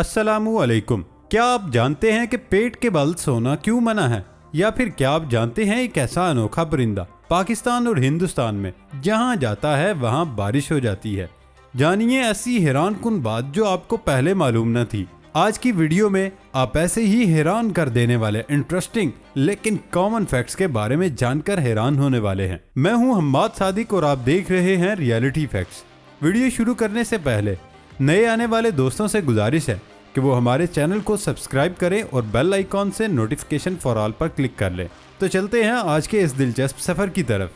अस्सलामु अलैकुम। क्या आप जानते हैं कि पेट के बल सोना क्यों मना है? या फिर क्या आप जानते हैं एक ऐसा अनोखा परिंदा पाकिस्तान और हिंदुस्तान में जहां जाता है वहां बारिश हो जाती है। जानिए ऐसी हैरानकुन बात जो आपको पहले मालूम न थी। आज की वीडियो में आप ऐसे ही हैरान कर देने वाले इंटरेस्टिंग लेकिन कॉमन फैक्ट्स के बारे में जानकर हैरान होने वाले हैं। मैं हूं हम्माद सादिक और आप देख रहे हैं रियलिटी फैक्ट्स। वीडियो शुरू करने से पहले नए आने वाले दोस्तों से गुजारिश है कि वो हमारे चैनल को सब्सक्राइब करें और बेल आइकॉन से नोटिफिकेशन फॉर ऑल पर क्लिक कर लें। तो चलते हैं आज के इस दिलचस्प सफ़र की तरफ।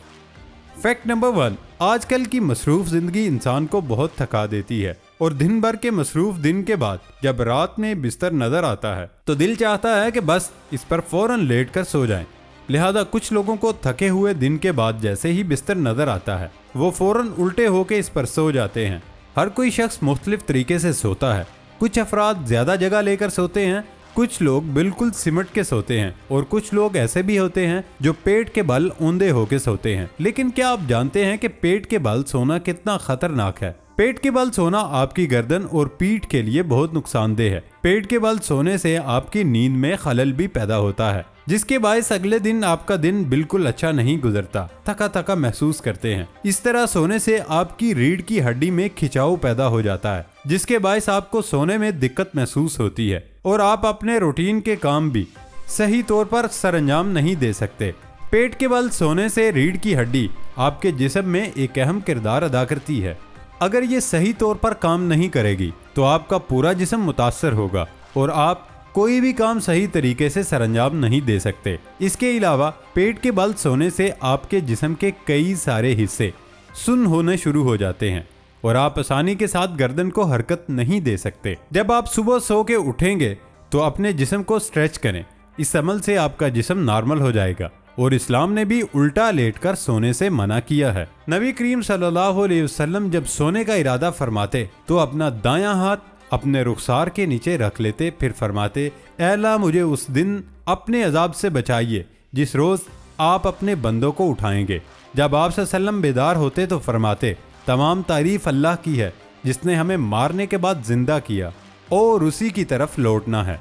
फैक्ट नंबर 1, आजकल की मसरूफ जिंदगी इंसान को बहुत थका देती है और दिन भर के मसरूफ दिन के बाद जब रात में बिस्तर नजर आता है तो दिल चाहता है कि बस इस पर फौरन लेट कर सो जाएं। लिहाजा कुछ लोगों को थके हुए दिन के बाद जैसे ही बिस्तर नजर आता है वो फौरन उल्टे होके इस पर सो जाते हैं। हर कोई शख्स मुख्तलिफ तरीके से सोता है। कुछ अफराद ज्यादा जगह लेकर सोते हैं, कुछ लोग बिल्कुल सिमट के सोते हैं और कुछ लोग ऐसे भी होते हैं जो पेट के बल औंधे होके सोते हैं। लेकिन क्या आप जानते हैं कि पेट के बल सोना कितना खतरनाक है? पेट के बल सोना आपकी गर्दन और पीठ के लिए बहुत नुकसानदेह है। पेट के बल सोने से आपकी नींद में खलल भी पैदा होता है, जिसके बायस अगले दिन आपका दिन बिल्कुल अच्छा नहीं गुजरता, थका थका महसूस करते हैं। इस तरह सोने से आपकी रीढ़ की हड्डी में खिंचाव पैदा हो जाता है, जिसके बायस आपको सोने में दिक्कत महसूस होती है और आप अपने रूटीन के काम भी सही तौर पर सरंजाम नहीं दे सकते। पेट के बल सोने से रीढ़ की हड्डी आपके जिस्म में एक अहम किरदार अदा करती है। अगर ये सही तौर पर काम नहीं करेगी तो आपका पूरा जिस्म मुतासर होगा और आप कोई भी काम सही तरीके से सरंजाम नहीं दे सकते। इसके अलावा पेट के बल सोने से आपके जिस्म के कई सारे हिस्से सुन्न होने शुरू हो जाते हैं और आप आसानी के साथ गर्दन को हरकत नहीं दे सकते। जब आप सुबह सो के उठेंगे तो अपने जिस्म को स्ट्रेच करें। इस अमल से आपका जिस्म नॉर्मल हो जाएगा और इस्लाम ने भी उल्टा लेटकर सोने से मना किया है। नबी करीम सल्लल्लाहु अलैहि वसल्लम जब सोने का इरादा फरमाते तो अपना दायां हाथ अपने रुखसार के नीचे रख लेते, फिर फरमाते, ऐ अल्लाह मुझे उस दिन अपने अजाब से बचाइए जिस रोज आप अपने बंदों को उठाएंगे। जब आप सल्लल्लाहु बेदार होते तो फरमाते, तमाम तारीफ अल्लाह की है जिसने हमें मारने के बाद जिंदा किया और उसी की तरफ लौटना है।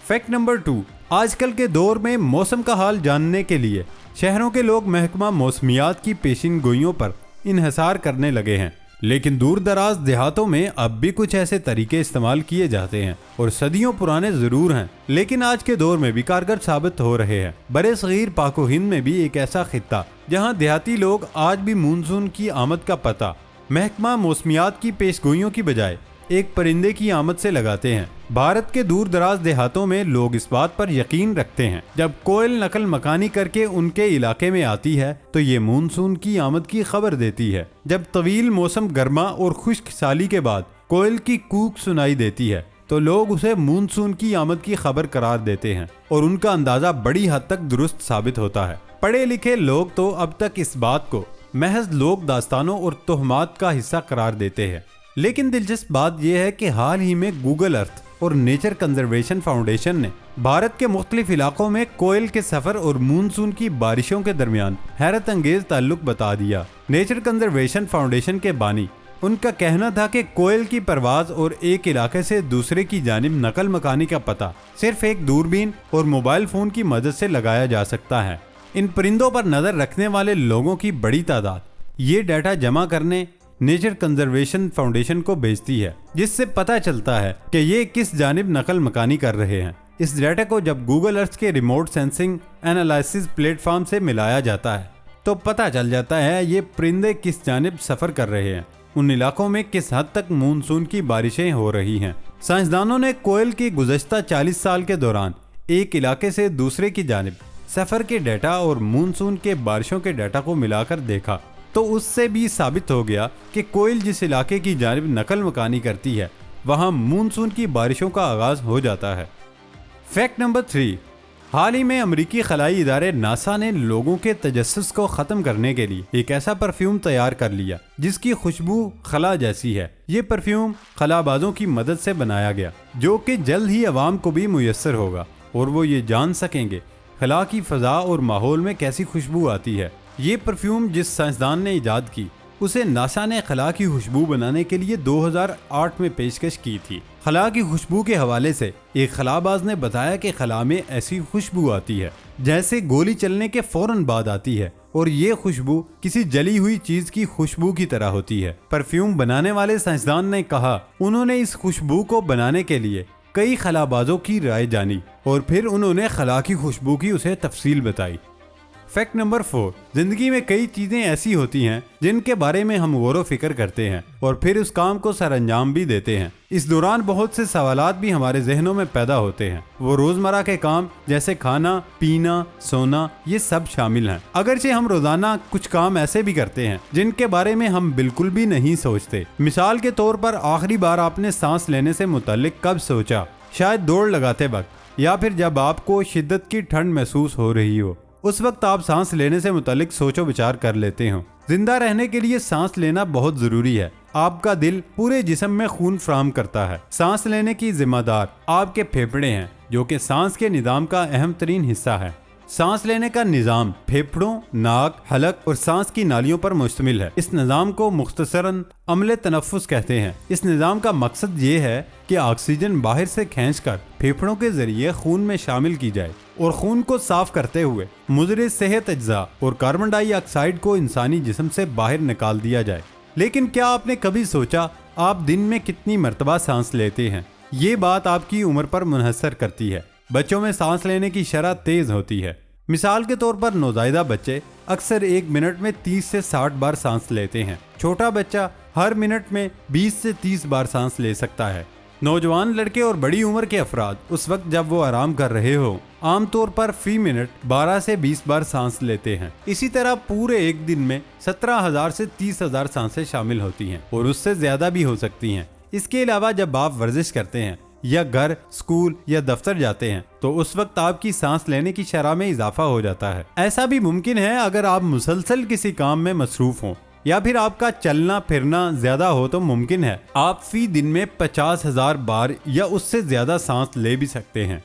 फैक्ट नंबर 2, आजकल के दौर में मौसम का हाल जानने के लिए शहरों के लोग महकमा मौसमियात की पेशिन गोइयों पर इन्हिसार करने लगे हैं। लेकिन दूर दराज देहातों में अब भी कुछ ऐसे तरीके इस्तेमाल किए जाते हैं और सदियों पुराने जरूर हैं, लेकिन आज के दौर में भी कारगर साबित हो रहे हैं। बड़े सगीर पाको हिंद में भी एक ऐसा खित्ता जहां देहाती लोग आज भी मानसून की आमद का पता महकमा मौसमियात की पेशगोइयों की बजाय एक परिंदे की आमद से लगाते हैं। भारत के दूर दराज देहातों में लोग इस बात पर यकीन रखते हैं जब कोयल नकल मकानी करके उनके इलाके में आती है तो ये मानसून की आमद की खबर देती है। जब तवील मौसम गर्मा और खुश्क साली के बाद कोयल की कूक सुनाई देती है तो लोग उसे मानसून की आमद की खबर करार देते हैं और उनका अंदाजा बड़ी हद तक दुरुस्त साबित होता है। पढ़े लिखे लोग तो अब तक इस बात को महज लोक दास्तानों और तोहमात का हिस्सा करार देते हैं। लेकिन दिलचस्प बात यह है कि हाल ही में गूगल अर्थ और नेचर कंजर्वेशन फाउंडेशन ने भारत के मुख्तलिफ इलाकों में कोयल के सफर और मानसून की बारिशों के दरमियान हैरत अंगेज ताल्लुक बता दिया। नेचर कंजर्वेशन फाउंडेशन के बानी उनका कहना था कि कोयल की परवाज और एक इलाके से दूसरे की जानिब नकल मकानी का पता सिर्फ एक दूरबीन और मोबाइल फोन की मदद से लगाया जा सकता है। इन परिंदों पर नजर रखने वाले लोगों की बड़ी तादाद ये डाटा जमा करने नेचर कंजर्वेशन फाउंडेशन को भेजती है, जिससे पता चलता है कि ये किस जानिब नकल मकानी कर रहे हैं। इस डाटा को जब गूगल अर्थ के रिमोट सेंसिंग एनालिसिस प्लेटफॉर्म से मिलाया जाता है तो पता चल जाता है ये परिंदे किस जानिब सफर कर रहे हैं, उन इलाकों में किस हद तक मानसून की बारिशें हो रही हैं। साइंसदानों ने कोयल के गुज़श्ता 40 साल के दौरान एक इलाके से दूसरे की जानिब सफर के डाटा और मानसून के बारिशों के डाटा को मिलाकर देखा तो उससे भी साबित हो गया कि कोयल जिस इलाके की जानिब नकल मकानी करती है वहां मानसून की बारिशों का आगाज हो जाता है। फैक्ट नंबर 3, हाल ही में अमेरिकी खलाई इदारे नासा ने लोगों के तजस्सुस को खत्म करने के लिए एक ऐसा परफ्यूम तैयार कर लिया जिसकी खुशबू खला जैसी है। ये परफ्यूम खलाबाजों की मदद से बनाया गया जो कि जल्द ही अवाम को भी मुयस्सर होगा और वो ये जान सकेंगे खला की फजा और माहौल में कैसी खुशबू आती है। ये परफ्यूम जिस साइंसदान ने इजाद की उसे नासा ने खला की खुशबू बनाने के लिए 2008 में पेशकश की थी। खला की खुशबू के हवाले से एक खलाबाज ने बताया कि खला में ऐसी खुशबू आती है जैसे गोली चलने के फौरन बाद आती है, और ये खुशबू किसी जली हुई चीज की खुशबू की तरह होती है। परफ्यूम बनाने वाले साइंसदान ने कहा उन्होंने इस खुशबू को बनाने के लिए कई खलाबाजों की राय जानी और फिर उन्होंने खला की खुशबू की उसे तफसील बताई। फैक्ट नंबर 4, जिंदगी में कई चीजें ऐसी होती हैं जिनके बारे में हम गौर व फिक्र करते हैं और फिर उस काम को सरअंजाम भी देते हैं। इस दौरान बहुत से सवालात भी हमारे जहनों में पैदा होते हैं। वो रोजमर्रा के काम जैसे खाना, पीना, सोना, ये सब शामिल हैं। अगरचे हम रोजाना कुछ काम ऐसे भी करते हैं जिनके बारे में हम बिल्कुल भी नहीं सोचते। मिसाल के तौर पर आखिरी बार आपने सांस लेने से मुताल्लिक कब सोचा? शायद दौड़ लगाते वक्त, या फिर जब आपको शिद्दत की ठंड महसूस हो रही हो, उस वक्त आप सांस लेने से मुतालिक सोचो विचार कर लेते हो। जिंदा रहने के लिए सांस लेना बहुत जरूरी है। आपका दिल पूरे जिस्म में खून फराहम करता है। सांस लेने की जिम्मेदार आपके फेफड़े हैं, जो कि सांस के निज़ाम का अहम तरीन हिस्सा है। सांस लेने का निज़ाम फेफड़ों, नाक, हलक और सांस की नालियों पर मुश्तमिल है। इस निज़ाम को मुख्तसरन अमले तनफ्फुस कहते हैं। इस निज़ाम का मकसद ये है कि ऑक्सीजन बाहर से खींचकर फेफड़ों के जरिए खून में शामिल की जाए और खून को साफ करते हुए मुज़र सेहत अज्जा और कार्बन डाइऑक्साइड को इंसानी जिस्म से बाहर निकाल दिया जाए। लेकिन क्या आपने कभी सोचा आप दिन में कितनी मरतबा सांस लेते हैं? ये बात आपकी उम्र पर मुनहसर करती है। बच्चों में सांस लेने की शरह तेज होती है। मिसाल के तौर पर नौज़ायदा बच्चे अक्सर 1 मिनट में 30 से 60 बार सांस लेते हैं। छोटा बच्चा हर मिनट में 20 से 30 बार सांस ले सकता है। नौजवान लड़के और बड़ी उम्र के अफराद उस वक्त जब वो आराम कर रहे हो आमतौर पर फी मिनट 12 से 20 बार सांस लेते हैं। इसी तरह पूरे एक दिन में 17,000 से 30,000 सांसें शामिल होती हैं और उससे ज्यादा भी हो सकती हैं। इसके अलावा जब आप वर्जिश करते हैं या घर, स्कूल या दफ्तर जाते हैं तो उस वक्त आपकी सांस लेने की शरह में इजाफा हो जाता है। ऐसा भी मुमकिन है अगर आप मुसलसल किसी काम में मसरूफ हों या फिर आपका चलना फिरना ज्यादा हो तो मुमकिन है आप फी दिन में 50,000 बार या उससे ज्यादा सांस ले भी सकते हैं।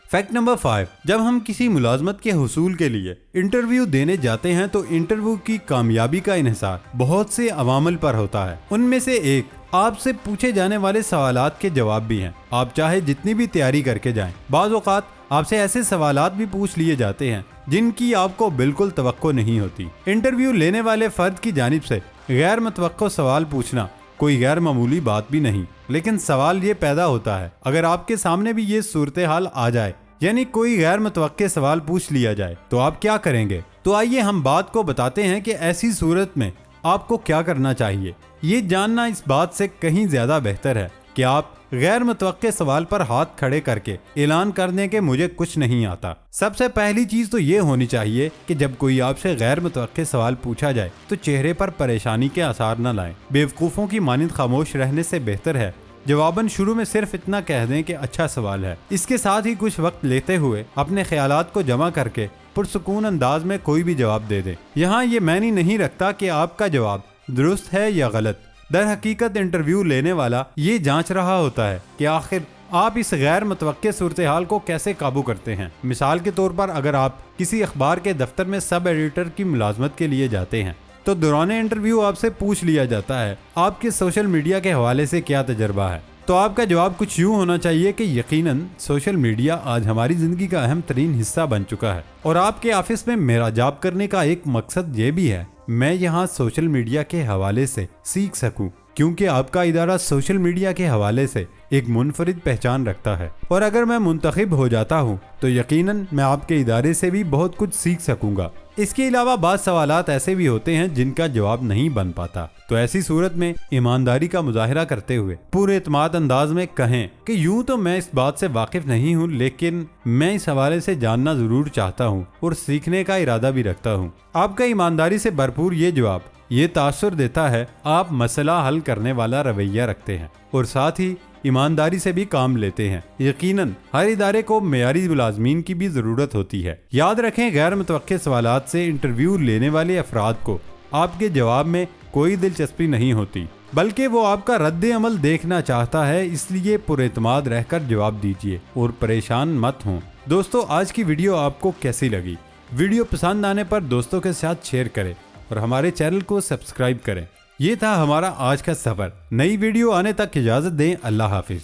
फैक्ट नंबर 5, जब हम किसी मुलाजमत के हुसूल के लिए इंटरव्यू देने जाते हैं तो इंटरव्यू की कामयाबी का इन्हिसार बहुत से अवामिल पर होता है। उनमें से एक आपसे पूछे जाने वाले सवालात के जवाब भी हैं। आप चाहे जितनी भी तैयारी करके जाएं, बाज़ औक़ात आपसे ऐसे सवालात भी पूछ लिए जाते हैं जिनकी आपको बिल्कुल तवक्को नहीं होती। इंटरव्यू लेने वाले फर्द की जानिब से गैर मुतवक्को सवाल पूछना कोई गैर मामूली बात भी नहीं, लेकिन सवाल ये पैदा होता है अगर आपके सामने भी ये सूरत हाल आ जाए, यानी कोई गैर मुतवक्के सवाल पूछ लिया जाए तो आप क्या करेंगे? तो आइए हम बात को बताते हैं कि ऐसी सूरत में आपको क्या करना चाहिए। ये जानना इस बात से कहीं ज्यादा बेहतर है कि आप गैर मुतवक्के सवाल पर हाथ खड़े करके ऐलान कर दें कि मुझे कुछ नहीं आता। सबसे पहली चीज तो ये होनी चाहिए कि जब कोई आपसे गैर मुतवक्के सवाल पूछा जाए तो चेहरे पर परेशानी के आसार न लाएं। बेवकूफ़ों की मानिंद खामोश रहने से बेहतर है जवाबन शुरू में सिर्फ इतना कह दें कि अच्छा सवाल है। इसके साथ ही कुछ वक्त लेते हुए अपने ख्यालात को जमा करके पुरसुकून अंदाज में कोई भी जवाब दे दें। यहाँ ये मायने नहीं रखता कि आपका जवाब दुरुस्त है या गलत। दर हकीकत इंटरव्यू लेने वाला ये जांच रहा होता है कि आखिर आप इस गैर मुतवक्के सूरत हाल को कैसे काबू करते हैं। मिसाल के तौर पर अगर आप किसी अखबार के दफ्तर में सब एडिटर की मुलाजमत के लिए जाते हैं तो दौरान इंटरव्यू आपसे पूछ लिया जाता है आपके सोशल मीडिया के हवाले से क्या तजर्बा है। तो आपका जवाब कुछ यूँ होना चाहिए कि यकीनन सोशल मीडिया आज हमारी ज़िंदगी का अहम तरीन हिस्सा बन चुका है और आपके ऑफिस में मेरा जॉब करने का एक मकसद ये भी है मैं यहाँ सोशल मीडिया के हवाले से सीख सकूं, क्योंकि आपका इदारा सोशल मीडिया के हवाले से एक मुनफरिद पहचान रखता है और अगर मैं मुंतखब हो जाता हूँ तो यकीनन मैं आपके इदारे से भी बहुत कुछ सीख सकूंगा। इसके अलावा बाज़ सवालात ऐसे भी होते हैं जिनका जवाब नहीं बन पाता, तो ऐसी सूरत में ईमानदारी का मुजाहिरा करते हुए पूरे एतमाद अंदाज में कहें कि यूं तो मैं इस बात से वाकिफ नहीं हूं, लेकिन मैं इस हवाले से जानना जरूर चाहता हूं और सीखने का इरादा भी रखता हूं। आपका ईमानदारी से भरपूर ये जवाब ये तासुर देता है आप मसला हल करने वाला रवैया रखते हैं और साथ ही ईमानदारी से भी काम लेते हैं। यकीनन हर इदारे को मेयारी मुलाजमीन की भी जरूरत होती है। याद रखें, गैर मुतवक्के सवालात से इंटरव्यू लेने वाले अफराद को आपके जवाब में कोई दिलचस्पी नहीं होती, बल्कि वो आपका रद्द अमल देखना चाहता है। इसलिए पुरएतमाद रहकर जवाब दीजिए और परेशान मत हों। दोस्तों, आज की वीडियो आपको कैसी लगी? वीडियो पसंद आने पर दोस्तों के साथ शेयर करें और हमारे चैनल को सब्सक्राइब करें। ये था हमारा आज का सफर। नई वीडियो आने तक इजाजत दें। अल्लाह हाफिज।